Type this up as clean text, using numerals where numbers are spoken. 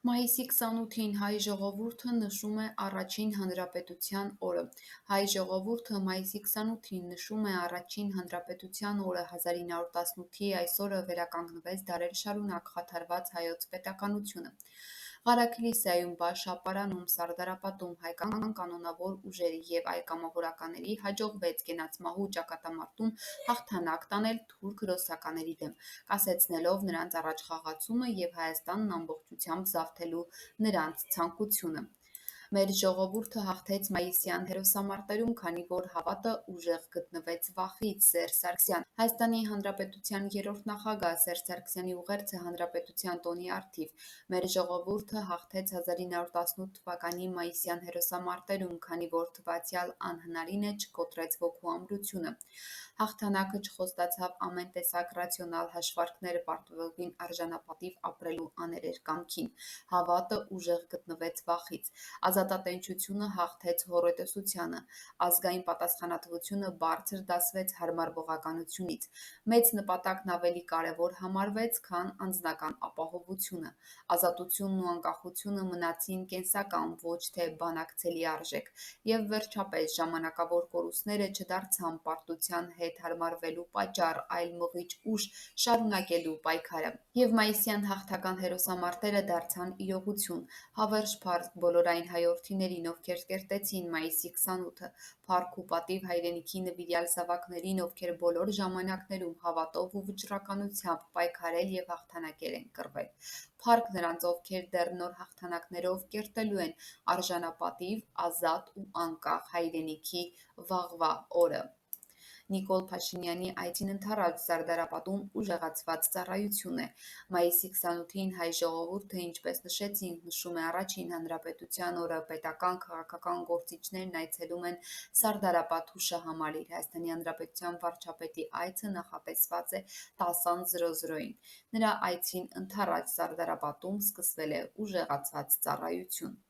Մայիսի 28-ին հայ ժողովուրդը նշում է Առաջին հանրապետության օրը։ Հայ ժողովուրդը մայիսի 28-ին նշում է Առաջին հանրապետության օրը 1918-ի այս օրը վերականգնվեց դարեր շարունակ խաթարված հայոց պետականությունը։ Ղարաքլիսիայում, Բաշ-Ապարանում, Սարդարապատում հայկական կանոնավոր ուժերի և այ կամավորականների հաջողվեց կենացմահու ճակատամարտում հաղթանակ տանել թուրք ռոսականների դեմ, կասեցնելով նրանց առաջխաղացումը և Հայաստանն ամբողջությամբ զավթելու նրանց ցանկությունը։ Մեր ժողովուրդը հաղթեց մայիսյան հերոսամարտերում, քանի որ հավատը ուժեղ գտնվեց վախից։ Սերժ Սարգսյան Հայաստանի Հանրապետության երրորդ նախագահ Սերժ Սարգսյանի ուղերձը Հանրապետության տոնի առթիվ։ Մեր ժողովուրդը հաղթեց 1918 թվականի մայիսյան հերոսամարտերում, քանի որ թվացյալ անհնարին է չկոտրեց ոգու ամրությունը։ Հաղթանակը չխոստացավ ամեն տեսակ ռացիոնալ հաշվարկներ պարտվելին արժանապատիվ ապրելու աներեր կամքին։ Հավատը ուժեղ գտնվեց վախից։ Ազատատենչությունը հաղթեց հոռետեսությանը։ Ազգային պատասխանատվությունը բարձր դասվեց հարմարվողականությունից։ Մեծ նպատակն ավելի կարևոր համարվեց, քան անձնական ապահովությունը։ Ազատությունն ու անկախությունը մնացին կենսական, ոչ թե բանակցելի արժեք։ Եվ վերջապես, ժամանակավոր կորուստները չդարձան պարտության հետ հարմարվելու պատճառ, այլ մղիչ ուժ շարունակելու պայքարը։ Եվ մայիսյան հաղթական հերոսամարտերը դարձան իրողություն։ Հավերժ փառք բոլոր այն հայրենիներին, ովքեր կերտեցին մայիսի 28-ը, փառք ու պատիվ հայրենիքի նվիրյալ զավակներին, ովքեր բոլոր ժամանակներում հավատով ու վճռականությամբ պայքարել և հաղթանակել են կռվել։ Փառք նրանց, ովքեր դեռ նոր հաղթանակներով կերտելու են արժանապատիվ, ազատ ու անկախ հայրենիքի վաղվա օրը։ Նիկոլ Փաշինյանի այցին ընդառաջ Սարդարապատում ուժեղացված ծառայություն է։ Մայիսի 28-ին հայ ժողովուրդը, ինչպես նշեցինք, նշում է Առաջին հանրապետության օրը։ Պետական, քաղաքական գործիչներն այցելում են Սարդարապատ հուշահամալիր։ Հայաստանի Հանրապետության վարչապետի այցը նախատեսված է 10:00-ին։ Նրա այցին ընդառաջ Սարդարապատում սկսվել է ուժեղացված ծառայություն։